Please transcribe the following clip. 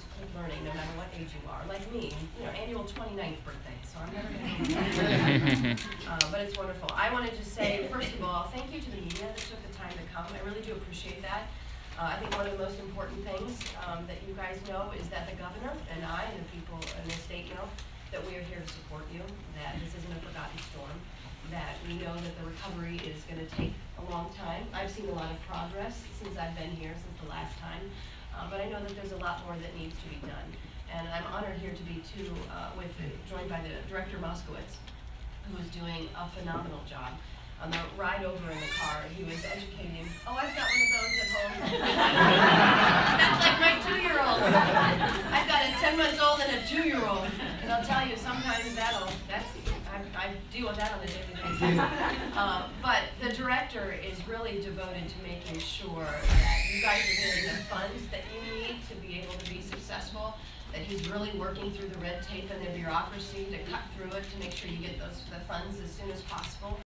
to keep learning no matter what age you are. Like me, you know, annual 29th birthday, so I'm never going to but it's wonderful. I wanted to say, first of all, thank you to the media that took the time to come. I really do appreciate that. I think one of the most important things that you guys know is that the governor and I and the people in the state know that we are here to support you, that this isn't a forgotten storm, that we know that the recovery is going to take a long time. I've seen a lot of progress since I've been here, since the last time, but I know that there's a lot more that needs to be done. And I'm honored here to be joined by the Director Moskowitz, who is doing a phenomenal job. On the ride over in the car, he was educating. Oh, I've got one of those at home. That's like my 2-year-old. I've got a 10-month-old and a 2-year-old. And I'll tell you, sometimes I deal with that on a daily basis. But the director is really devoted to making sure that you guys are getting the funds that you need to be able to be successful, that he's really working through the red tape and the bureaucracy to cut through it to make sure you get the funds as soon as possible.